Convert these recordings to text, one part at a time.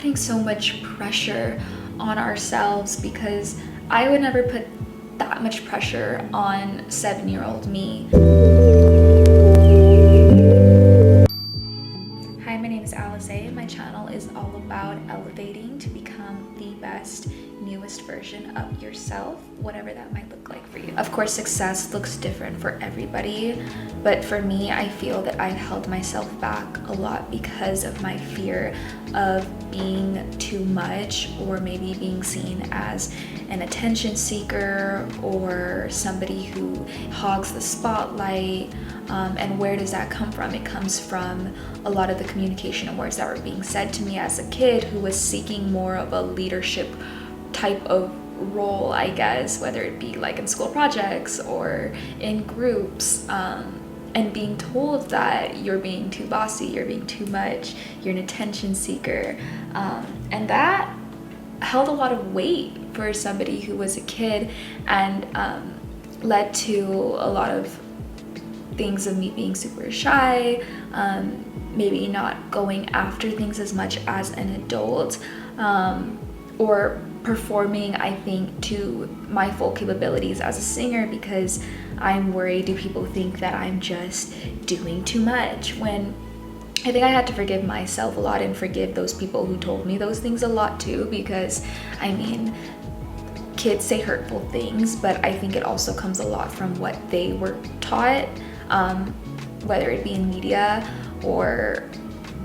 putting so much pressure on ourselves, because I would never put that much pressure on 7-year-old me. Hi, my name is Alice. My channel is all about elevating to become the best, newest version of yourself, whatever that might look like for you. Of course, success looks different for everybody, but for me, I feel that I've held myself back a lot because of my fear of being too much, or maybe being seen as an attention seeker or somebody who hogs the spotlight. And where does that come from? It comes from a lot of the communication and words that were being said to me as a kid who was seeking more of a leadership type of role, I guess, whether it be like in school projects or in groups, and being told that you're being too bossy, you're being too much, you're an attention seeker. And that held a lot of weight for somebody who was a kid, and led to a lot of things of me being super shy, maybe not going after things as much as an adult, or performing, I think, to my full capabilities as a singer, because I'm worried, do people think that I'm just doing too much? When I think I had to forgive myself a lot and forgive those people who told me those things a lot too, because I mean, kids say hurtful things, but I think it also comes a lot from what they were taught, whether it be in media or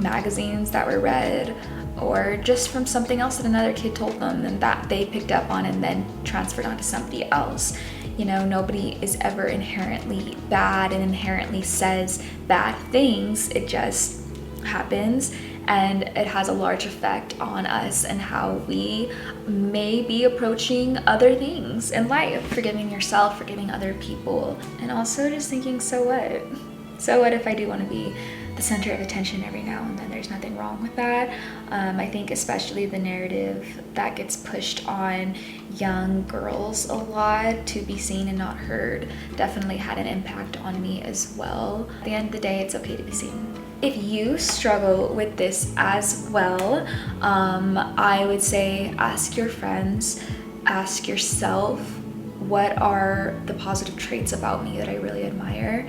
magazines that were read, or just from something else that another kid told them and that they picked up on and then transferred onto somebody else. You know, nobody is ever inherently bad and inherently says bad things. It just happens, and it has a large effect on us and how we may be approaching other things in life. Forgiving yourself, forgiving other people, and also just thinking, so what? So what if I do want to be the center of attention every now and then? There's nothing wrong with that. I think especially the narrative that gets pushed on young girls a lot, to be seen and not heard, definitely had an impact on me as well. At the end of the day, it's okay to be seen. If you struggle with this as well, I would say ask your friends, ask yourself, what are the positive traits about me that I really admire?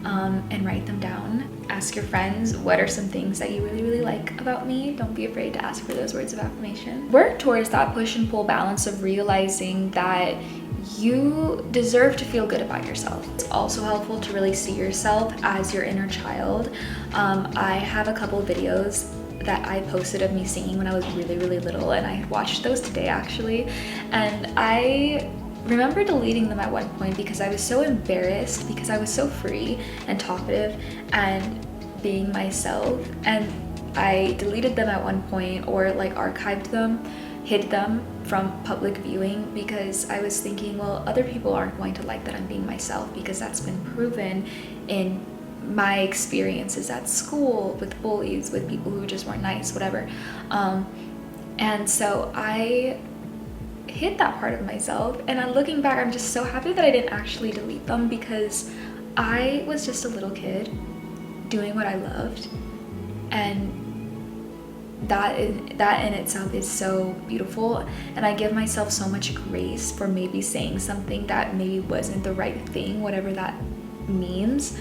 And write them down. Ask your friends, what are some things that you really like about me? Don't be afraid to ask for those words of affirmation. Work towards that push and pull balance of realizing that you deserve to feel good about yourself. It's also helpful to really see yourself as your inner child. I have a couple of videos that I posted of me singing when I was really little, and I watched those today actually, and I remember deleting them at one point because I was so embarrassed, because I was so free and talkative and being myself, and I deleted them at one point, or like archived them, hid them from public viewing, because I was thinking, well, other people aren't going to like that I'm being myself, because that's been proven in my experiences at school with bullies, with people who just weren't nice, whatever. And so I hid that part of myself, and I'm looking back, I'm just so happy that I didn't actually delete them, because I was just a little kid doing what I loved, and that in itself is so beautiful, and I give myself so much grace for maybe saying something that maybe wasn't the right thing, whatever that means,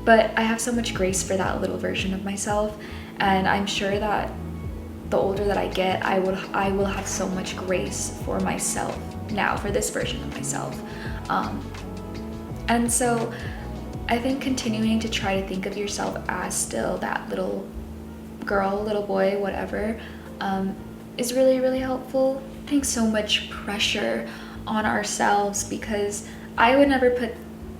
but I have so much grace for that little version of myself, and I'm sure that the older that I get, I will have so much grace for myself now, for this version of myself. And so I think continuing to try to think of yourself as still that little girl, little boy, whatever, is really helpful. Putting so much pressure on ourselves, because I would never put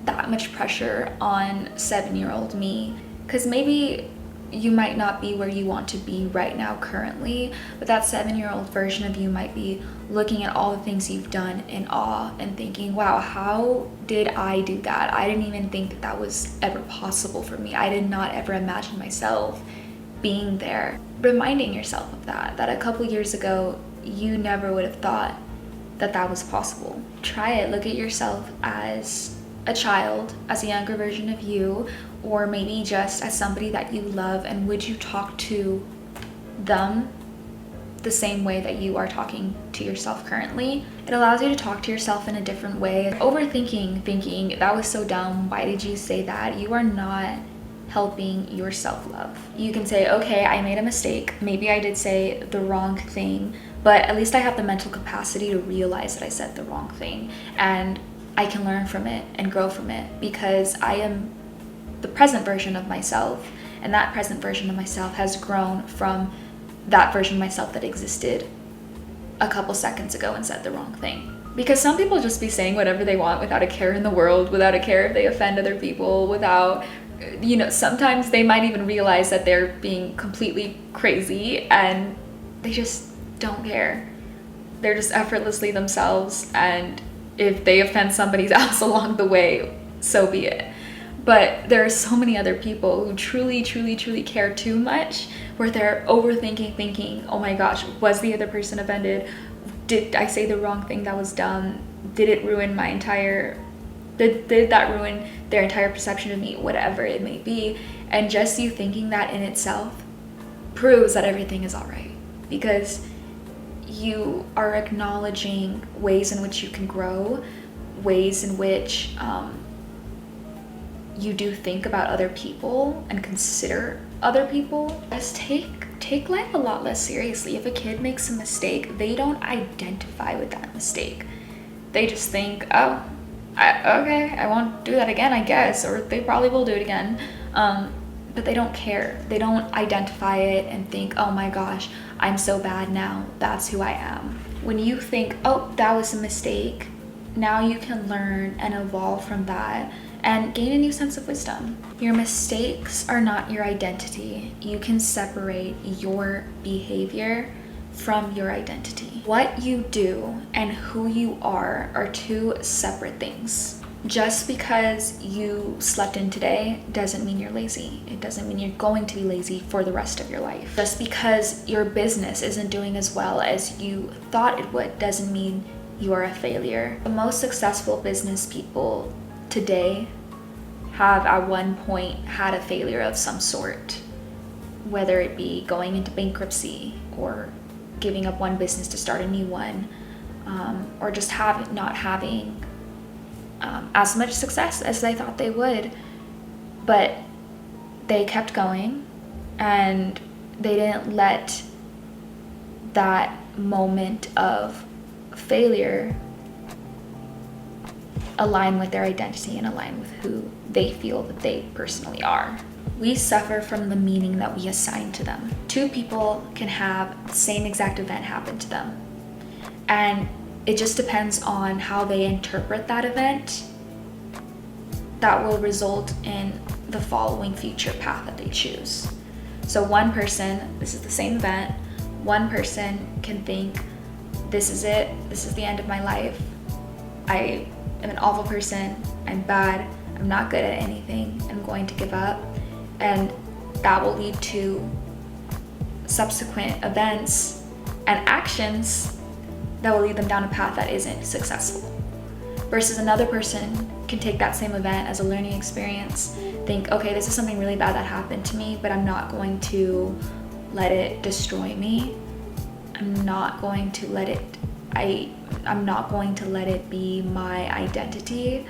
that much pressure on 7-year-old me, because maybe you might not be where you want to be right now currently, but that 7-year-old version of you might be looking at all the things you've done in awe and thinking, wow, how did I do that? I didn't even think that that was ever possible for me. I did not ever imagine myself being there. Reminding yourself of that a couple years ago, you never would have thought that that was possible. Try it. Look at yourself as a child, as a younger version of you, or maybe just as somebody that you love, and would you talk to them the same way that you are talking to yourself currently. It allows you to talk to yourself in a different way. Overthinking, thinking, that was so dumb, why did you say that? You are not helping your self-love. You can say, okay, I made a mistake. Maybe I did say the wrong thing, but at least I have the mental capacity to realize that I said the wrong thing, and I can learn from it and grow from it, because I am the present version of myself, and that present version of myself has grown from that version of myself that existed a couple seconds ago and said the wrong thing. Because some people just be saying whatever they want without a care in the world, without a care if they offend other people, without, you know, sometimes they might even realize that they're being completely crazy and they just don't care. They're just effortlessly themselves, and if they offend somebody else along the way, so be it. But there are so many other people who truly, truly, truly care too much, where they're overthinking, thinking, oh my gosh, was the other person offended? Did I say the wrong thing that was dumb? Did it ruin my entire, did that ruin their entire perception of me? Whatever it may be. And just you thinking that in itself proves that everything is all right, because you are acknowledging ways in which you can grow, ways in which you do think about other people and consider other people. Just take life a lot less seriously. If a kid makes a mistake, they don't identify with that mistake. They just think, oh, okay, I won't do that again, I guess, or they probably will do it again. But they don't care. They don't identify it and think, oh my gosh, I'm so bad now, that's who I am. When you think, oh, that was a mistake, now you can learn and evolve from that and gain a new sense of wisdom. Your mistakes are not your identity. You can separate your behavior from your identity. What you do and who you are two separate things. Just because you slept in today doesn't mean you're lazy. It doesn't mean you're going to be lazy for the rest of your life. Just because your business isn't doing as well as you thought it would doesn't mean you are a failure. The most successful business people today have at one point had a failure of some sort, whether it be going into bankruptcy or giving up one business to start a new one, or just not having as much success as they thought they would. But they kept going, and they didn't let that moment of failure align with their identity and align with who they feel that they personally are. We suffer from the meaning that we assign to them. Two people can have the same exact event happen to them, and it just depends on how they interpret that event that will result in the following future path that they choose. So one person, this is the same event, one person can think, this is it, this is the end of my life, I am an awful person, I'm bad, I'm not good at anything, I'm going to give up. And that will lead to subsequent events and actions that will lead them down a path that isn't successful. Versus another person can take that same event as a learning experience, think, okay, this is something really bad that happened to me, but I'm not going to let it destroy me. I'm not going to let it be my identity.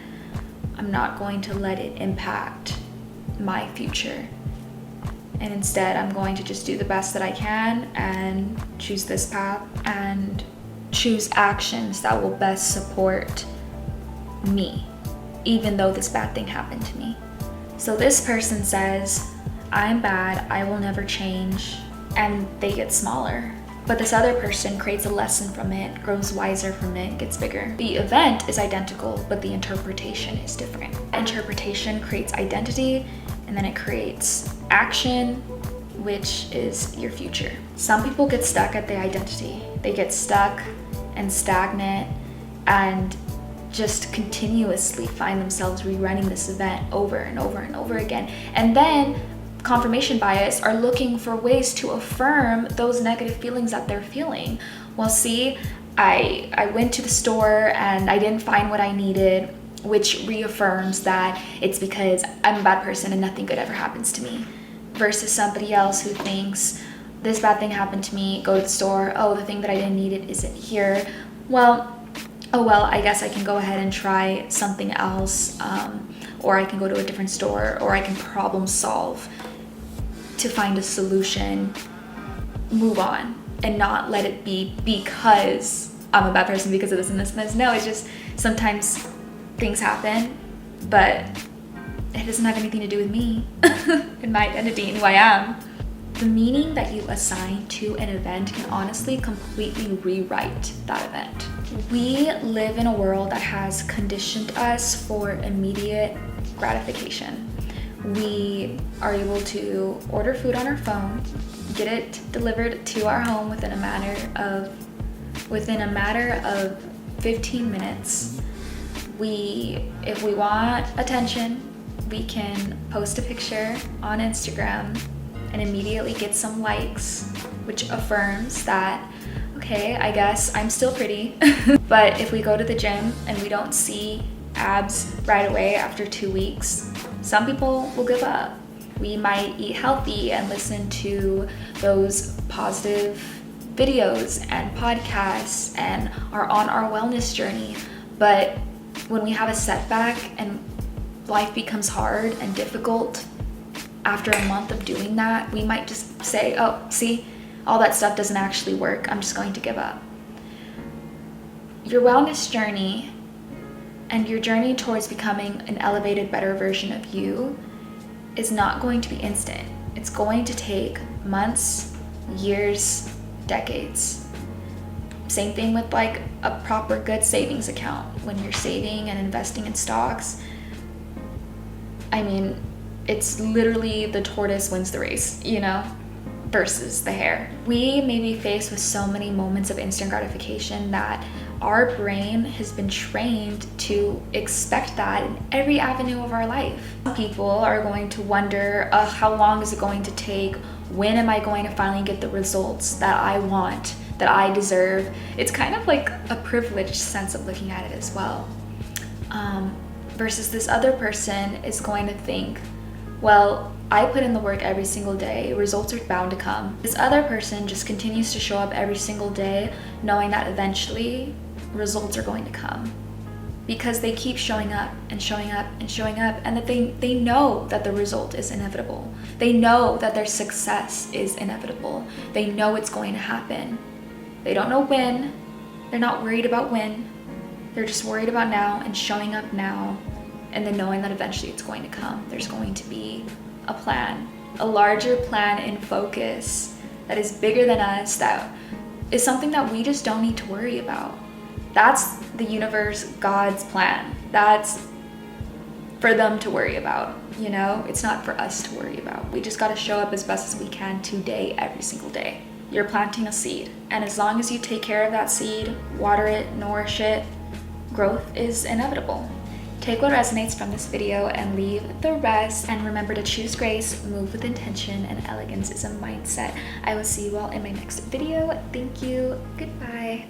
I'm not going to let it impact my future. And instead, I'm going to just do the best that I can and choose this path and choose actions that will best support me, even though this bad thing happened to me. So this person says, I'm bad, I will never change, and they get smaller. But this other person creates a lesson from it, grows wiser from it, gets bigger. The event is identical, but the interpretation is different. Interpretation creates identity, and then it creates action, which is your future. Some people get stuck at the identity. They get stuck and stagnant and just continuously find themselves rerunning this event over and over and over again. And then confirmation bias are looking for ways to affirm those negative feelings that they're feeling. Well, see, I went to the store and I didn't find what I needed, which reaffirms that it's because I'm a bad person and nothing good ever happens to me. Versus somebody else who thinks this bad thing happened to me, go to the store, oh, the thing that I didn't need it isn't here. Well, oh well, I guess I can go ahead and try something else, or I can go to a different store, or I can problem solve to find a solution, move on, and not let it be because I'm a bad person because of this and this and this. No, it's just sometimes things happen, but it doesn't have anything to do with me and my identity and who I am. The meaning that you assign to an event can honestly completely rewrite that event. We live in a world that has conditioned us for immediate gratification. We are able to order food on our phone, get it delivered to our home within a matter of 15 minutes. If we want attention, we can post a picture on Instagram and immediately get some likes, which affirms that, okay, I guess I'm still pretty. But if we go to the gym and we don't see abs right away after 2 weeks, some people will give up. We might eat healthy and listen to those positive videos and podcasts and are on our wellness journey. But when we have a setback and life becomes hard and difficult, after a month of doing that, we might just say, oh, see, all that stuff doesn't actually work. I'm just going to give up. Your wellness journey and your journey towards becoming an elevated, better version of you is not going to be instant. It's going to take months, years, decades. Same thing with like a proper good savings account. When you're saving and investing in stocks, I mean, it's literally the tortoise wins the race, you know, versus the hare. We may be faced with so many moments of instant gratification that our brain has been trained to expect that in every avenue of our life. Some people are going to wonder, how long is it going to take? When am I going to finally get the results that I want, that I deserve? It's kind of like a privileged sense of looking at it as well. Versus this other person is going to think, well, I put in the work every single day, results are bound to come. This other person just continues to show up every single day, knowing that eventually results are going to come. Because they keep showing up and showing up and showing up, and that they know that the result is inevitable. They know that their success is inevitable. They know it's going to happen. They don't know when. They're not worried about when. They're just worried about now and showing up now, and then knowing that eventually it's going to come. There's going to be a plan, a larger plan in focus that is bigger than us, that is something that we just don't need to worry about. That's the universe, God's plan. That's for them to worry about, you know? It's not for us to worry about. We just gotta show up as best as we can today, every single day. You're planting a seed, and as long as you take care of that seed, water it, nourish it, growth is inevitable. Take what resonates from this video and leave the rest. And remember to choose grace, move with intention, and elegance is a mindset. I will see you all in my next video. Thank you. Goodbye.